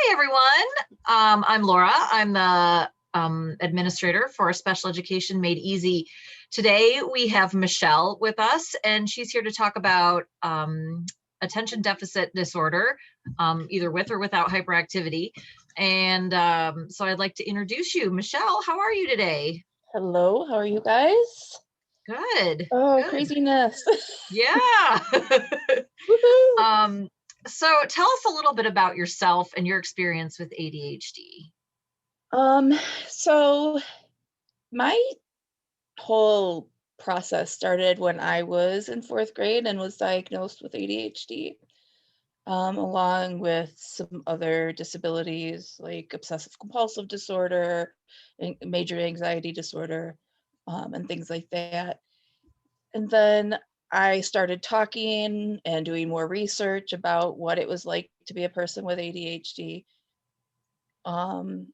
Hi, everyone. I'm Laura. I'm the administrator for Special Education Made Easy. Today, we have Michelle with us, and she's here to talk about attention deficit disorder, either with or without hyperactivity. And so I'd like to introduce you. Michelle, how are you today? Hello, how are you guys? Good. Oh, Good. craziness. Yeah. Woohoo. So tell us a little bit about yourself and your experience with ADHD. So my whole process started when I was in 4th grade and was diagnosed with ADHD, along with some other disabilities like obsessive compulsive disorder, major anxiety disorder, and things like that. And then I started talking and doing more research about what it was like to be a person with ADHD. Um,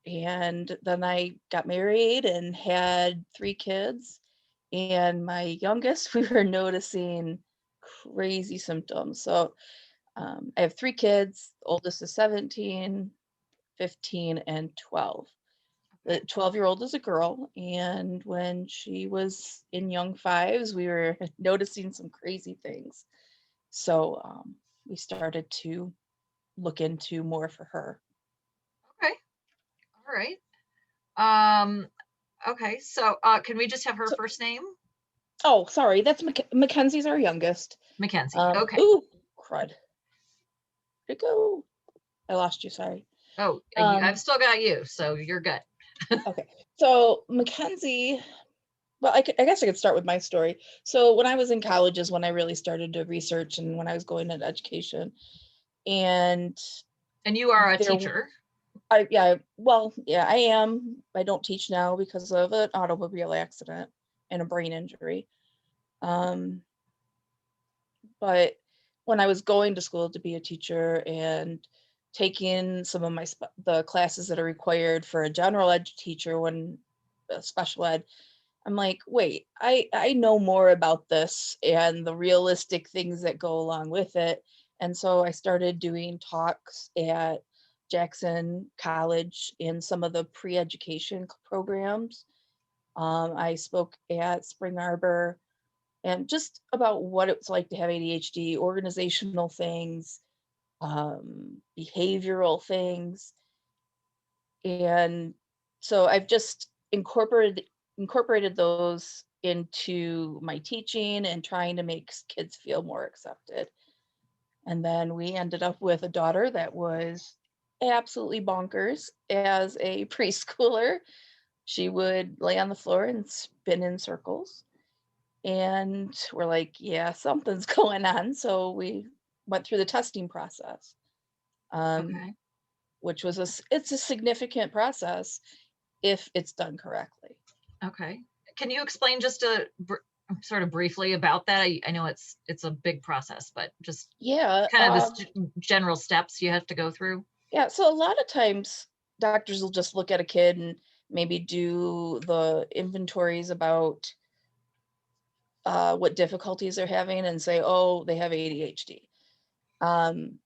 and then I got married and had 3 kids. And my youngest, we were noticing crazy symptoms. So I have 3 kids. The oldest is 17, 15, and 12. The 12-year-old is a girl, and when she was in young fives, we were noticing some crazy things. So we started to look into more for her. Okay. All right. Okay. So can we just have her So, first name? oh, sorry, that's Mackenzie's our youngest. Mackenzie. Okay. Ooh, crud. Where'd it go? I lost you. Sorry. Oh, I've Um, still got you, so you're good. okay. So Mackenzie. Well, I guess I could start with my story. So when I was in college is when I really started to research and when I was going into education. And And you are a there teacher. I am. I don't teach now because of an automobile accident and a brain injury. Um, but when I was going to school to be a teacher and taking some of the classes that are required for a general ed teacher when special ed, I'm like, wait, I know more about this and the realistic things that go along with it. And so I started doing talks at Jackson College in some of the pre-education programs. I spoke at Spring Arbor and just about what it's like to have ADHD, organizational things, behavioral things. And so I've just incorporated those into my teaching and trying to make kids feel more accepted. And then we ended up with a daughter that was absolutely bonkers as a preschooler. She would lay on the floor and spin in circles. And we're like, yeah, something's going on. So we went through the testing process, um, Okay. which was it's a significant process if it's done correctly. Okay. Can you explain just sort of briefly about that? I know it's a big process, but just Yeah, kind of general steps you have to go through. yeah. So a lot of times doctors will just look at a kid and maybe do the inventories about what difficulties they're having and say, oh, they have ADHD. Um,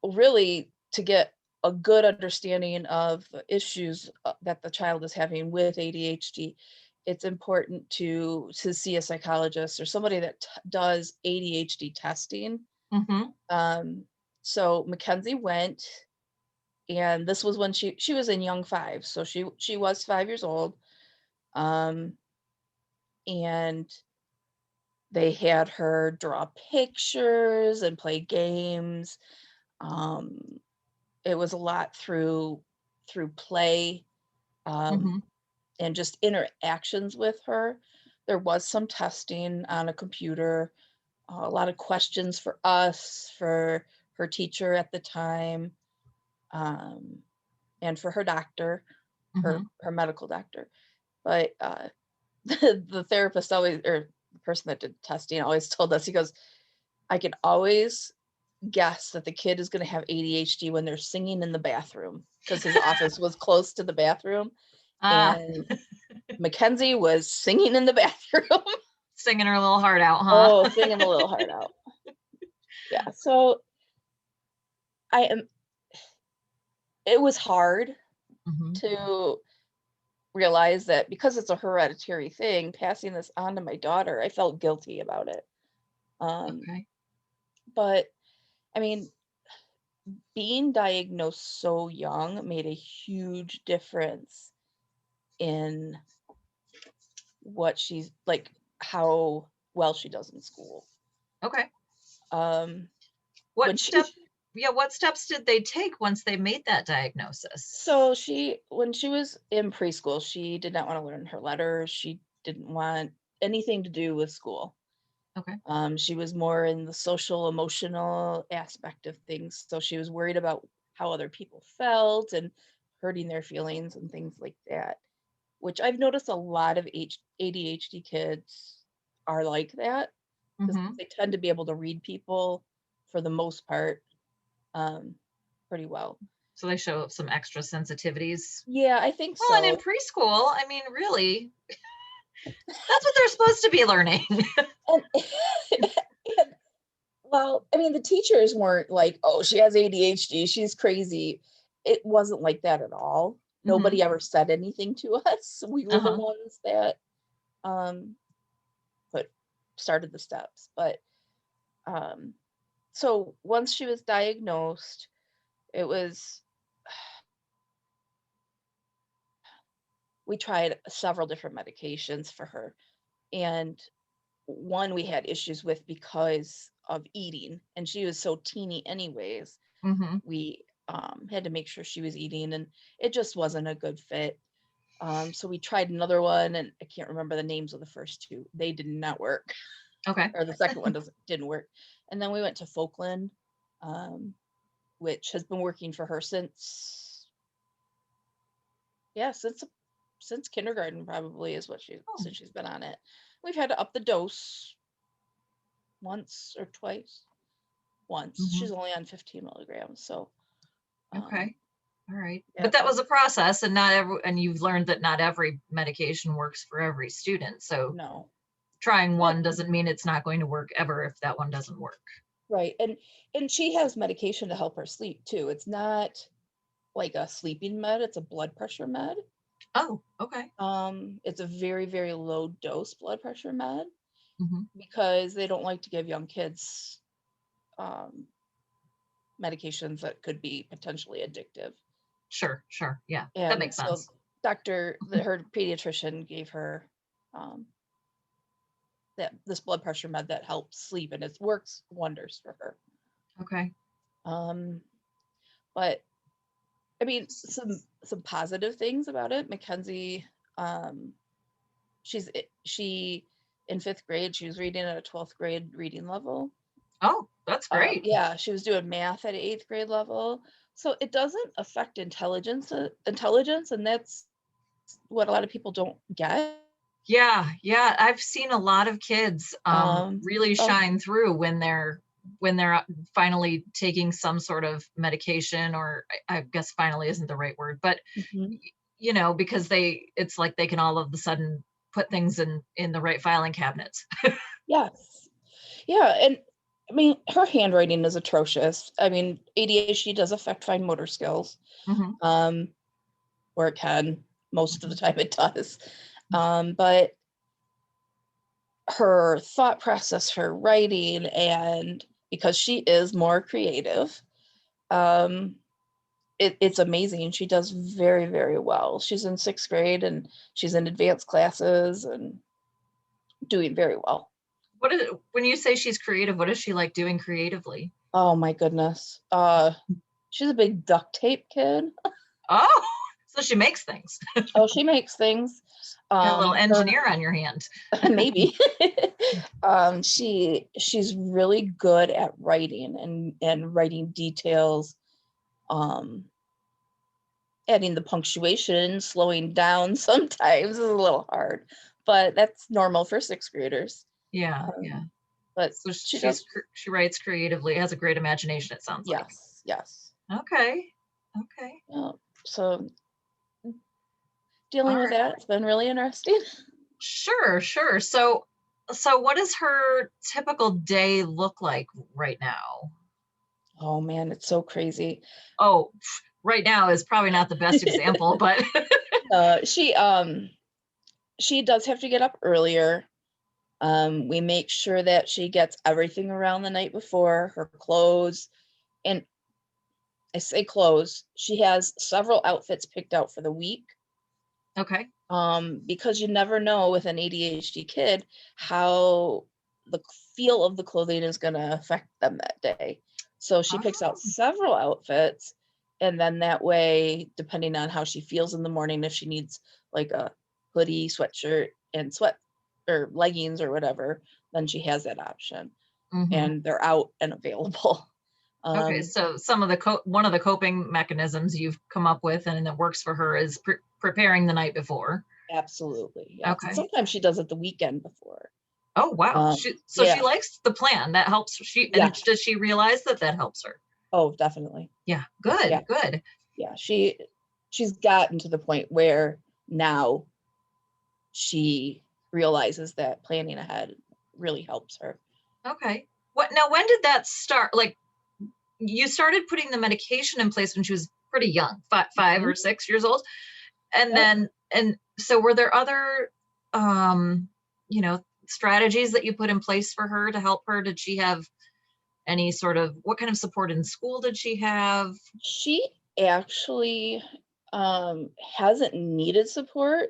Really, to get a good understanding of the issues that the child is having with ADHD, it's important to see a psychologist or somebody that does ADHD testing. Mm-hmm. Um, so Mackenzie went, and this was when she was in young five, so she was 5 years old, um, and they had her draw pictures and play games. Um, it was a lot through play, um, Mm-hmm. and just interactions with her. There was some testing on a computer, a lot of questions for us, for her teacher at the time, um, and for her doctor, Mm-hmm. her medical doctor. But the therapist always, or the person that did testing always told us, he goes, I can always guess that the kid is going to have ADHD when they're singing in the bathroom because his office was close to the bathroom. Ah, And Mackenzie was singing in the bathroom. singing her little heart out, Oh, huh? singing a little heart out. Yeah. So I am it was hard Hmm. to realize that because it's a hereditary thing, passing this on to my daughter, I felt guilty about it. Um, Okay. but I mean, being diagnosed so young made a huge difference in what she's like, how well she does in school. Okay. Um, when What she step, yeah, what steps did they take once they made that diagnosis? So when she was in preschool, she did not want to learn her letters. She didn't want anything to do with school. Okay. She was more in the social, emotional aspect of things. So she was worried about how other people felt and hurting their feelings and things like that, which I've noticed a lot of ADHD kids are like that because Hmm. they tend to be able to read people for the most part um, pretty well. So they show some extra sensitivities. Yeah, I think Well, and in so. preschool, I mean, really, that's what they're supposed to be learning. And well, I mean, the teachers weren't like, "Oh, she has ADHD, she's crazy." It wasn't like that at all. Hmm. Nobody ever said anything to us. We were the Uh-huh. ones that um put started the steps. But um so once she was diagnosed, it was we tried several different medications for her. And one we had issues with because of eating, and she was so teeny anyways. Hmm. We had to make sure she was eating, and it just wasn't a good fit. So we tried another one, and I can't remember the names of the first two. They did not work, Okay. or the second one didn't work. And then we went to Folkland, um, which has been working for her since yeah since kindergarten probably is what she Oh, since she's been on it. We've had to up the dose once or twice. Once hmm. she's only on 15 milligrams, so Okay. All right. yeah, But that but was a process, and not every, and you've learned that not every medication works for every student. So no. trying Well, one doesn't mean it's not going to work ever if that one doesn't work. right, and she has medication to help her sleep too. It's not like a sleeping med, it's a blood pressure med. Oh, okay. It's a very, very low dose blood pressure med Hmm. because they don't like to give young kids um, medications that could be potentially addictive. Sure, sure. Yeah, that And makes so sense. her pediatrician gave her um, that this blood pressure med that helps sleep, and it works wonders for her. Okay. Um, but I mean, some positive things about it. Mackenzie, um, she in fifth grade, she was reading at a 12th grade reading level. Oh, that's great. Yeah, she was doing math at an eighth grade level. So it doesn't affect intelligence, and that's what a lot of people don't get. Yeah, yeah. I've seen a lot of kids Um, really oh, shine through when they're finally taking some sort of medication, or I guess finally isn't the right word, but mhm. because it's like they can all of a sudden put things in the right filing cabinets. Yes, yeah, and I mean, her handwriting is atrocious. I mean, ADHD does affect fine motor skills. Hmm. Um, or it can. Most of the Hmm. time it does. But her thought process, her writing, and because she is more creative, um, it's amazing. She does very, very well. She's in sixth grade and she's in advanced classes and doing very well. What is when you say she's creative, what is she like doing creatively? Oh my goodness. She's a big duct tape kid. Oh, so she makes things. Oh, she makes things. Got a little Her engineer on your hand. maybe. She's really good at writing and writing details, um, adding the punctuation, slowing down sometimes is a little hard, but that's normal for sixth graders. Yeah, yeah. Um, but So she does, she writes creatively, has a great imagination, it sounds like. yes, yes. Okay. Okay. Yeah. So All dealing with right. that, it's been really interesting. Sure, sure. So what does her typical day look like right now? Oh man, it's so crazy. Oh, right now is probably not the best example, but She does have to get up earlier. We make sure that she gets everything around the night before, her clothes, and I say clothes. She has several outfits picked out for the week. okay. Because you never know with an ADHD kid how the feel of the clothing is going to affect them that day. So she picks out Oh, several outfits, and then that way, depending on how she feels in the morning, if she needs like a hoodie, sweatshirt, and sweat or leggings or whatever, then she has that option, mhm. and they're out and available. Okay, so some of the one of the coping mechanisms you've come up with and that works for her is preparing the night before. Absolutely, yes. And Okay. sometimes she does it the weekend before. Oh, wow. She Yeah, likes the plan. That helps. yeah. Does she realize that that helps her? Oh, definitely. Yeah, Yeah, good, good. yeah. She's gotten to the point where now she realizes that planning ahead really helps her. Okay. What now, when did that start? Like, you started putting the medication in place when she was pretty young, 5 or 6 years old. And Yep. then, and so were there other, um, strategies that you put in place for her to help her? Did she have any sort of, what kind of support in school did she have? She actually hasn't needed support.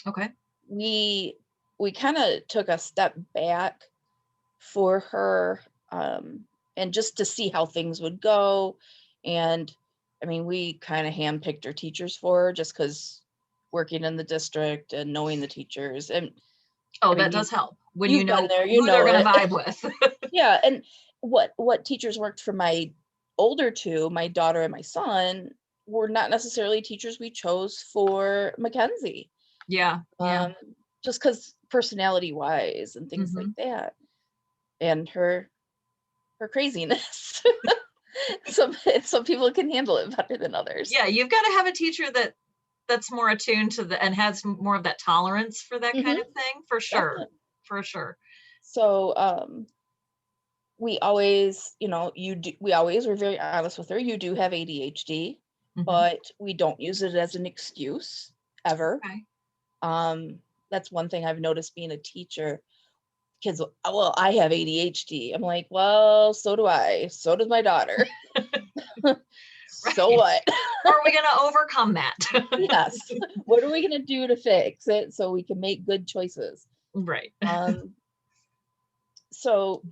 Okay. We we kind of took a step back for her, and just to see how things would go. And I mean, we kind of handpicked her teachers for her just because working in the district and knowing the teachers. And Oh, I mean, that does help when you you've been know there, you who they're know going to it. vibe with. Yeah. And what teachers worked for my older two, my daughter and my son, were not necessarily teachers we chose for Mackenzie. Yeah, yeah. Um, just because personality wise and things like Hmm. that. And her craziness. Some people can handle it better than others. Yeah, you've got to have a teacher that's more attuned to the and has more of that tolerance for that kind Hmm. of thing, for sure. Definitely. For sure. So we always, we always were very honest with her. You do have ADHD, Hmm. but we don't use it as an excuse ever. Okay. Um, that's one thing I've noticed being a teacher. Kids, well, I have ADHD. I'm like, well, so do I. So does my daughter. So Right. what? How are we going to overcome that? Yes. What are we going to do to fix it so we can make good choices? Right. Um, so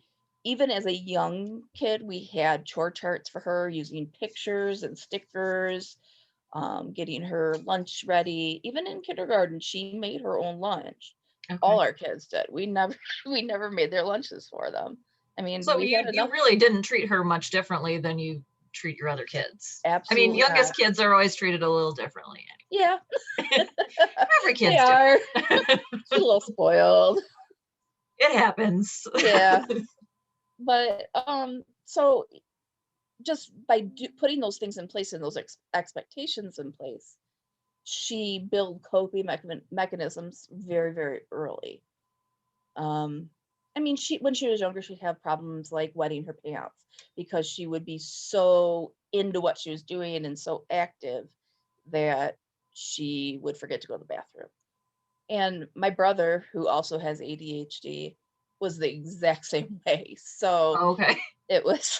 even as a young kid, we had chore charts for her using pictures and stickers, getting her lunch ready. Even in kindergarten, she made her own lunch. All Okay. our kids did. We never we never made their lunches for them. I mean, So we had you enough. really didn't treat her much differently than you treat your other kids. I mean, Absolutely not. youngest kids are always treated a little differently Yeah, anyway. Every they kid's are. different. She's a little spoiled. It happens. Yeah, but so just by putting those things in place and those expectations in place, she built coping mechanisms very, very early. Um, I mean, when she was younger, she'd have problems like wetting her pants because she would be so into what she was doing and so active that she would forget to go to the bathroom. And my brother, who also has ADHD, was the exact same way. So Okay. it was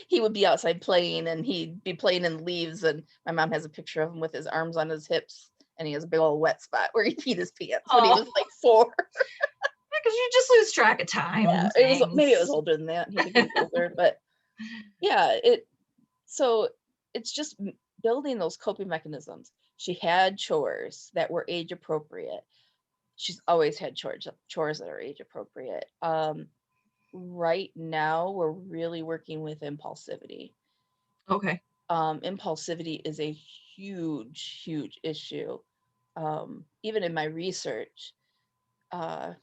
he would be outside playing and he'd be playing in leaves, and my mom has a picture of him with his arms on his hips and he has a big old wet spot where he peed his pants when he Oh, was like 4. because you just lose track of time Yeah, and it was, maybe it was things. older than that. I think he was older, but yeah, so it's just building those coping mechanisms. She had chores that were age appropriate. She's always had chores that are age appropriate. Right now we're really working with impulsivity. Okay. Impulsivity is a huge, huge issue. Even in my research, uh,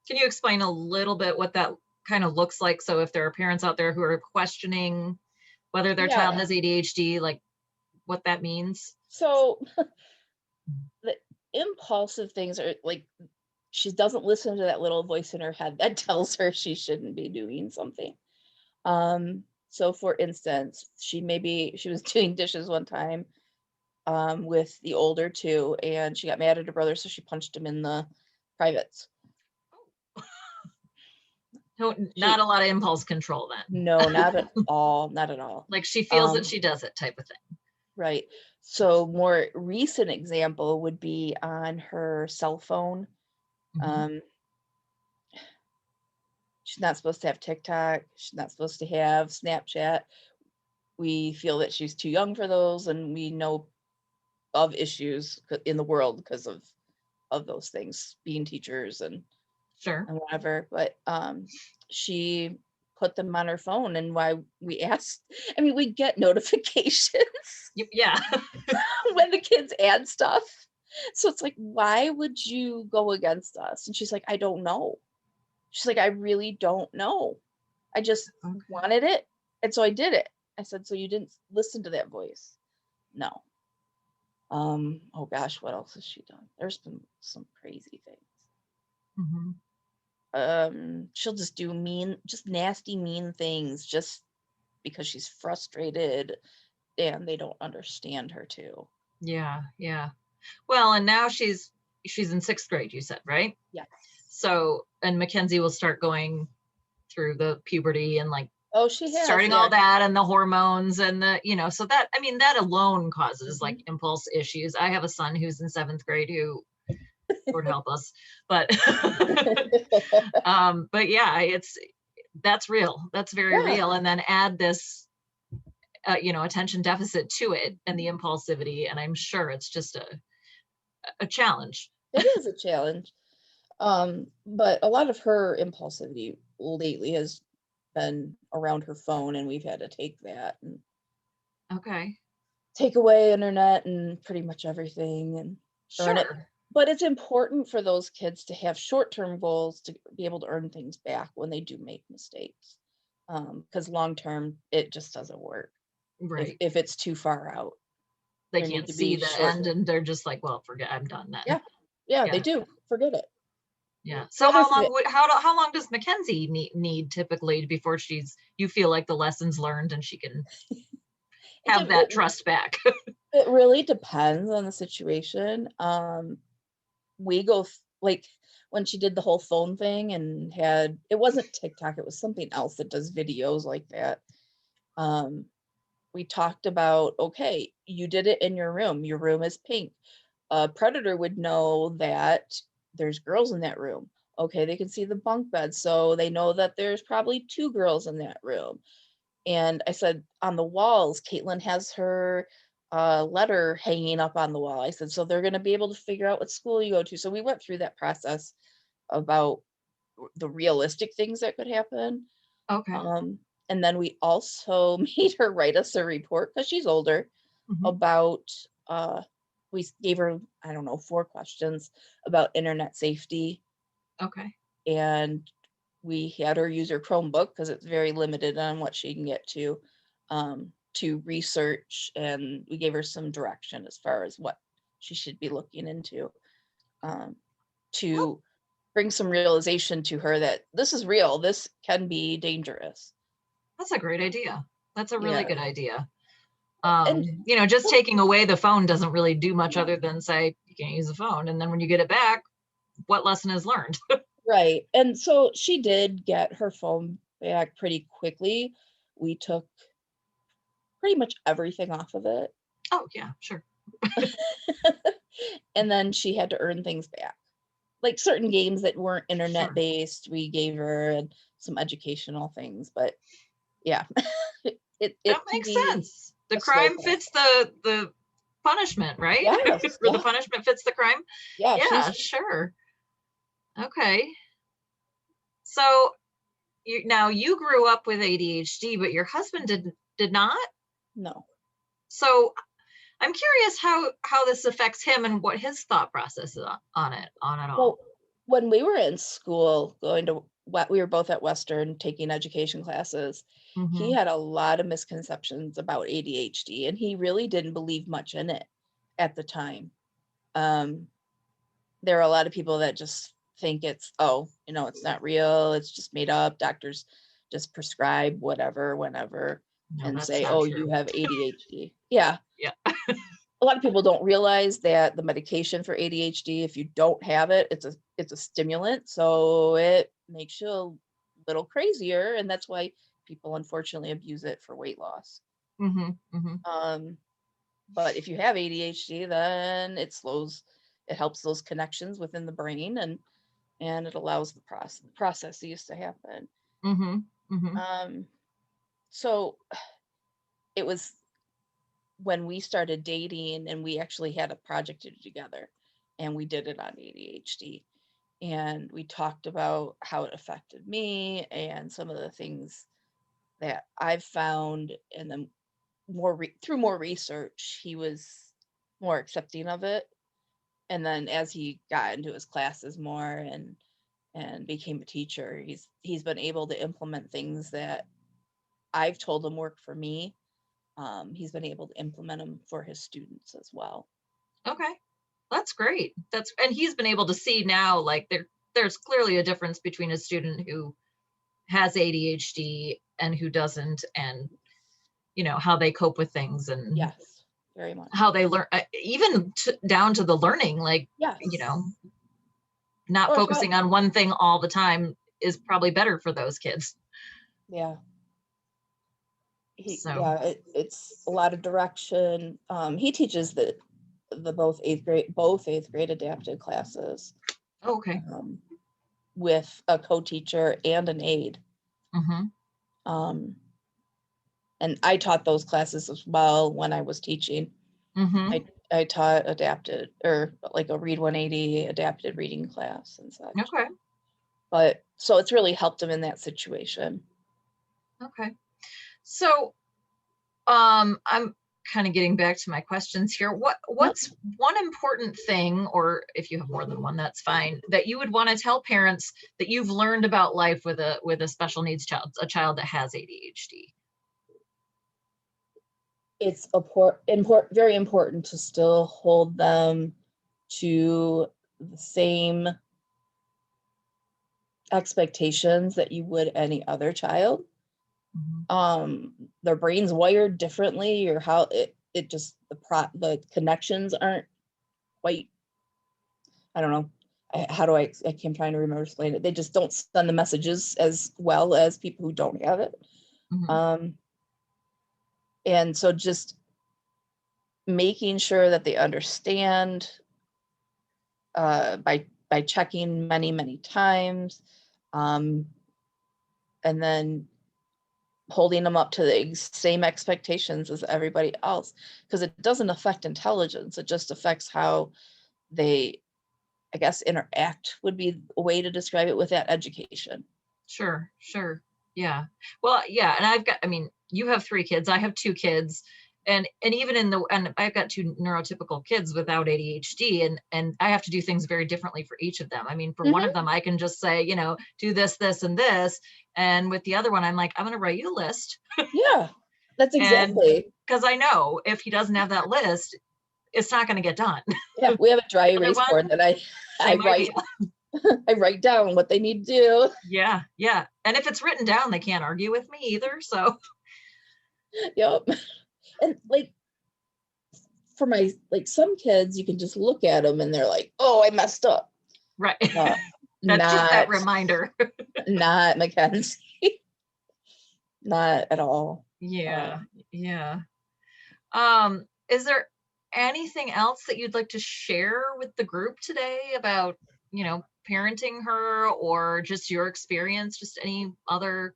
Can you explain a little bit what that kind of looks like? So if there are parents out there who are questioning whether their child yeah. has ADHD, like what that means? So the impulsive things are like she doesn't listen to that little voice in her head that tells her she shouldn't be doing something. Um, So for instance, she was doing dishes one time with the older two, and she got mad at her brother, so she punched him in the privates. Not She a lot of impulse control then. No, not at all, not at all. Like she feels that she does it type of thing. Right. So more recent example would be on her cell phone. Mhm. Um, she's not supposed to have TikTok. She's not supposed to have Snapchat. We feel that she's too young for those, and we know of issues in the world because of those things, being teachers and Sure. whatever. But she put them on her phone, and why we asked, I mean, we get notifications Yeah. when the kids add stuff. So it's like, why would you go against us? And she's like, I don't know. She's like, I really don't know. I just Okay. wanted it. And so I did it. I said, so you didn't listen to that voice? No. Oh gosh, what else has she done? There's been some crazy things. Mhm. She'll just do just nasty, mean things just because she's frustrated and they don't understand her too. Yeah, yeah. Well, and now she's in 6th grade, you said, right? Yes. So, and Mackenzie will start going through the puberty and like Oh, she has, starting yeah. all that and the hormones and the, so that, I mean, that alone causes like Mhm. impulse issues. I have a son who's in 7th grade who, Lord help us, but but yeah, that's real. That's very Yeah, real. And then add this attention deficit to it and the impulsivity, and I'm sure it's just a challenge. it is a challenge. But a lot of her impulsivity lately has been around her phone, and we've had to take that and Okay. take away internet and pretty much everything and earn it. Sure. But it's important for those kids to have short-term goals to be able to earn things back when they do make mistakes. Because long term, it just doesn't work Right. if it's too far out. They There need can't to see be the short. end and they're just like, well, forget, I'm done then. Yeah, yeah, they Yeah. do. Forget it. Yeah. The So other how long thing, would how long does Mackenzie need typically before you feel like the lessons learned and she can it, have de- it that trust back? it really depends on the situation. We go like when she did the whole phone thing and it wasn't TikTok, it was something else that does videos like that. Um, we talked about, okay, you did it in your room. Your room is pink. A predator would know that there's girls in that room. Okay, they can see the bunk bed, so they know that there's probably two girls in that room. And I said, on the walls, Caitlin has her letter hanging up on the wall. I said, so they're going to be able to figure out what school you go to. So we went through that process about the realistic things that could happen. Okay. And then we also made her write us a report because she's older Mhm. about, we gave her, I don't know, 4 questions about internet safety. Okay. And we had her use her Chromebook because it's very limited on what she can get to research, and we gave her some direction as far as what she should be looking into, um, Well, to bring some realization to her that this is real, this can be dangerous. that's a great idea. That's a really Yeah, good idea. and Just taking away the phone doesn't really do much other than say you can't use the phone. And then when you get it back, what lesson is learned? right, and so she did get her phone back pretty quickly. We took pretty much everything off of it. Oh, yeah, sure. And then she had to earn things back. Like certain games that weren't internet Sure. based, we gave her and some educational things, but yeah, That it can makes be sense. The a slow crime fits process. the punishment, right? Yes, Or the yeah, punishment fits the crime. yeah, Yeah, sure. Okay. So you grew up with ADHD, but your husband did not. no. So I'm curious how this affects him and what his thought process is on it all. Well, when we were in school, we were both at Western taking education classes. He Hmm. had a lot of misconceptions about ADHD, and he really didn't believe much in it at the time. Um, there are a lot of people that just think it's, oh, it's not real, it's just made up. Doctors just prescribe whatever, whenever, No, and that's say, not oh, true. you have ADHD. Yeah. Yeah. A lot of people don't realize that the medication for ADHD, if you don't have it, it's a stimulant, so it makes you a little crazier, and that's why people unfortunately abuse it for weight loss. Mm-hmm. Mm-hmm. But if you have ADHD, then it helps those connections within the brain, and it allows the processes to happen. Mm-hmm. Mm-hmm. So it was when we started dating and we actually had a project to do together, and we did it on ADHD, and we talked about how it affected me and some of the things that I've found, and then through more research, he was more accepting of it. And then as he got into his classes more and became a teacher, he's been able to implement things that I've told him work for me. He's been able to implement them for his students as well. Okay. That's great. And he's been able to see now, like there's clearly a difference between a student who has ADHD and who doesn't, and how they cope with things, and Yes, very much. how they learn, even down to the learning, like, Yes. not Or focusing on one thing all the time is probably better for those kids. Yeah. So. It's a lot of direction. He teaches the both eighth grade adapted classes, Oh, okay. with a co-teacher and an aide. Mm-hmm. And I taught those classes as well when I was teaching. Mm-hmm. I taught adapted, or like a Read 180 adapted reading class and such. Okay. But so it's really helped him in that situation. Okay. So I'm kind of getting back to my questions here. What's one important thing, or if you have more than one, that's fine, that you would want to tell parents that you've learned about life with a special needs child, a child that has ADHD? It's very important to still hold them to the same expectations that you would any other child. Mm-hmm. Their brain's wired differently, or how it just the connections aren't quite, I don't know. I keep trying to remember explain it. They just don't send the messages as well as people who don't have it. Mm-hmm. And so just making sure that they understand, by checking many times, and then holding them up to the same expectations as everybody else, because it doesn't affect intelligence. It just affects how they, I guess, interact would be a way to describe it, with that education. Sure. Yeah. Well, yeah. And you have 3 kids. I have 2 kids. And even and I've got 2 neurotypical kids without ADHD, and I have to do things very differently for each of them. For one of them, I can just say, do this, this, and this. And with the other one, I'm like, I'm going to write you a list. Yeah, that's exactly. Because I know if he doesn't have that list, it's not going to get done. Yeah, we have a dry erase board that I write. I write down what they need to do. Yeah. And if it's written down, they can't argue with me either. So. Yep. And like, for some kids, you can just look at them and they're like, "Oh, I messed up." Right. That's not just that reminder. Not Mackenzie. Not at all. Yeah. Is there anything else that you'd like to share with the group today about, parenting her, or just your experience, just any other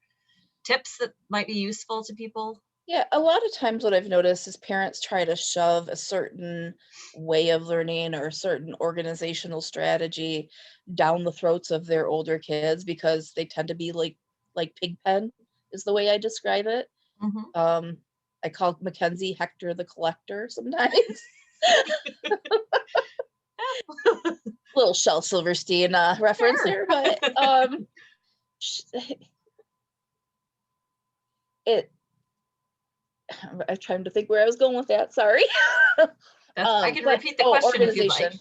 tips that might be useful to people? Yeah, a lot of times what I've noticed is parents try to shove a certain way of learning or a certain organizational strategy down the throats of their older kids, because they tend to be like Pigpen is the way I describe it. Mm-hmm. I call Mackenzie Hector the Collector sometimes. Little Shel Silverstein reference Sure. here, but I'm trying to think where I was going with that. Sorry. I can repeat the question if you'd like.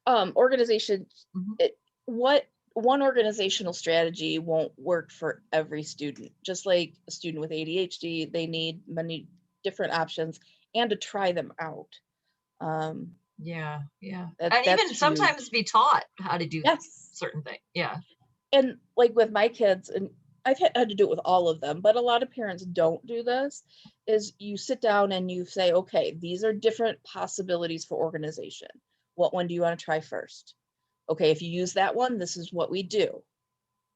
Organization. Organization. Mm-hmm. What one organizational strategy won't work for every student. Just like a student with ADHD, they need many different options and to try them out. Um, Yeah, yeah. And that's even huge. sometimes be taught how to do Yes. certain things. Yeah. And like with my kids, and I've had to do it with all of them, but a lot of parents don't do this, is you sit down and you say, okay, these are different possibilities for organization. What one do you want to try first? Okay, if you use that one, this is what we do.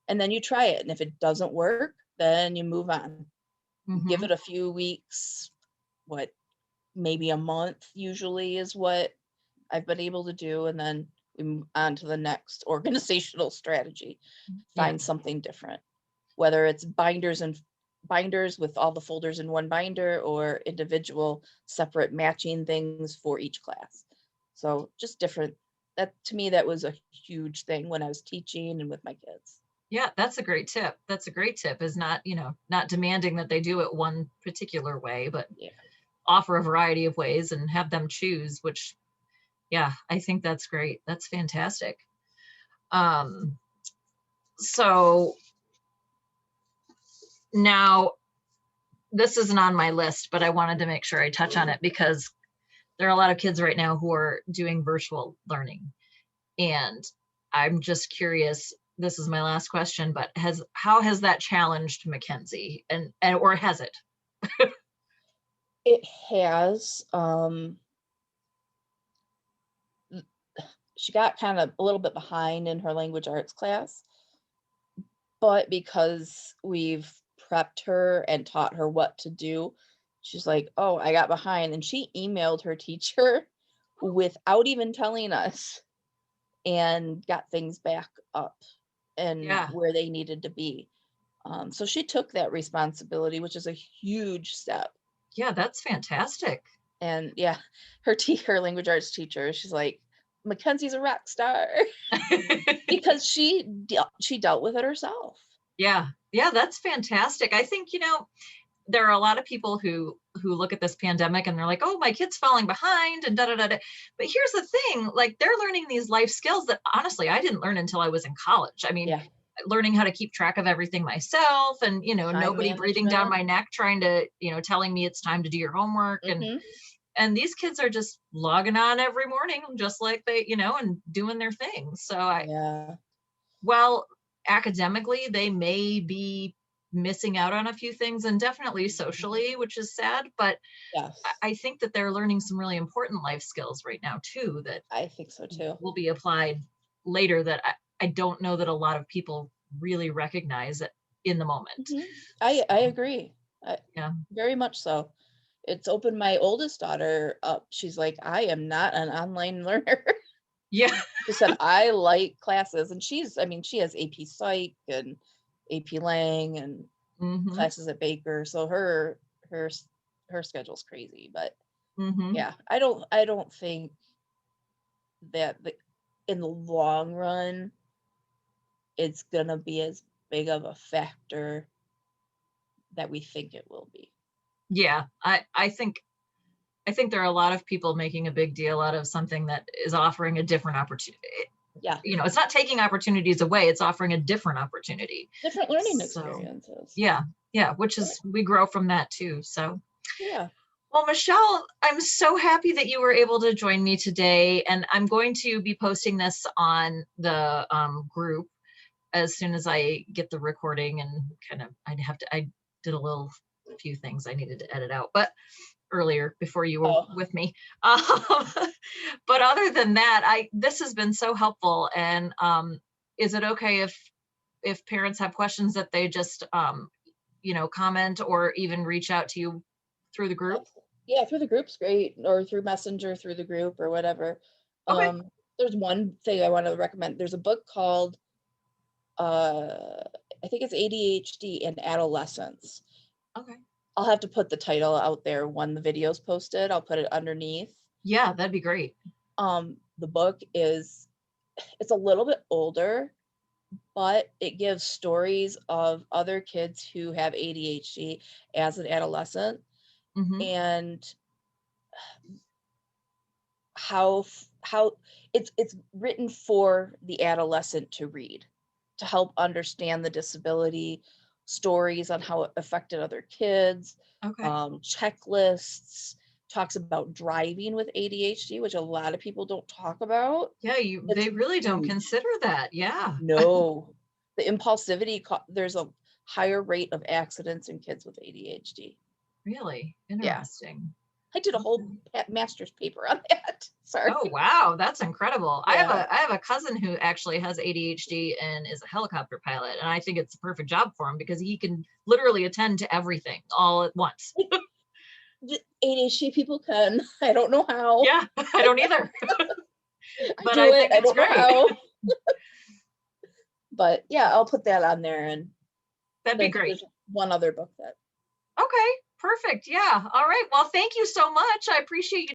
And then you try it. And if it doesn't work, then you move on. Give Hmm. it a few weeks, what, maybe a month usually is what I've been able to do. And then we move on to the next organizational strategy. Yeah. Find something different, whether it's binders and binders with all the folders in one binder or individual separate matching things for each class. So just different. That to me, that was a huge thing when I was teaching and with my kids. Yeah, that's a great tip. That's a great tip, is not, not demanding that they do it one particular way, but Yeah. offer a variety of ways and have them choose, which, yeah, I think that's great. That's fantastic. Um, so now this isn't on my list, but I wanted to make sure I touch on it because there are a lot of kids right now who are doing virtual learning. And I'm just curious, this is my last question, but how has that challenged Mackenzie, and or has it? It has. She got kind of a little bit behind in her language arts class, but because we've prepped her and taught her what to do, she's like, "Oh, I got behind." And she emailed her teacher without even telling us and got things back up and Yeah, where they needed to be. So she took that responsibility, which is a huge step. yeah, that's fantastic. And yeah, her language arts teacher, she's like, "Mackenzie's a rock star," because she dealt with it herself. Yeah, yeah, that's fantastic. I think, there are a lot of people who look at this pandemic and they're like, "Oh, my kid's falling behind," and da da da da. But here's the thing, like they're learning these life skills that honestly I didn't learn until I was in college. I mean, Yeah, learning how to keep track of everything myself, and time nobody breathing down management. my neck trying to, telling me it's time to do your homework, Mhm. and these kids are just logging on every morning just like they, and doing their thing. So Yeah. well, academically, they may be missing out on a few things, and definitely Mhm. socially, which is sad, but Yes, I think that they're learning some really important life skills right now too that I think so too. will be applied later, that I don't know that a lot of people really recognize it in the moment. Mhm. So, I agree. I yeah. very much so. It's opened my oldest daughter up. She's like, "I am not an online learner." Yeah. She said, "I like classes," and I mean, she has AP Psych and AP Lang and Mhm. classes at Baker, so her s her schedule's crazy, but Mhm. yeah, I don't think that in the long run, it's gonna be as big of a factor that we think it will be. Yeah. I think there are a lot of people making a big deal out of something that is offering a different opportunity. Yeah, It's not taking opportunities away, it's offering a different opportunity. different learning So, experiences. yeah, yeah, which Yeah, is, we grow from that too. So, yeah. well, Michelle, I'm so happy that you were able to join me today. And I'm going to be posting this on the group as soon as I get the recording, and I did a few things I needed to edit out, but earlier before you were Oh, with me. Um, but other than that, this has been so helpful. And is it okay if parents have questions that they just comment or even reach out to you through the group? that's yeah, through the group's great, or through Messenger, through the group or whatever. Okay. There's one thing I wanna recommend. There's a book called, uh, I think it's ADHD in Adolescence. Okay. I'll have to put the title out there when the video's posted, I'll put it underneath. Yeah, that'd be great. The book is it's a little bit older, but it gives stories of other kids who have ADHD as an adolescent, Hmm. and how it's written for the adolescent to read. to help understand the disability, stories on how it affected other kids, Okay. checklists, talks about driving with ADHD, which a lot of people don't talk about. Yeah, It's they really don't huge. consider that. Yeah. No, the impulsivity, there's a higher rate of accidents in kids with ADHD. Really Yeah, interesting. I did a whole Okay. master's paper on that. Sorry. Oh, wow, that's incredible. Yeah. I have a cousin who actually has ADHD and is a helicopter pilot, and I think it's a perfect job for him because he can literally attend to everything all at once. ADHD people can. I don't know how. Yeah, I don't either, I but do I it. think I it's don't know great. how. But yeah, I'll put that on there. And That'd be great. there's one other book that Okay, perfect. Yeah. All right. Well, thank you so much. I appreciate you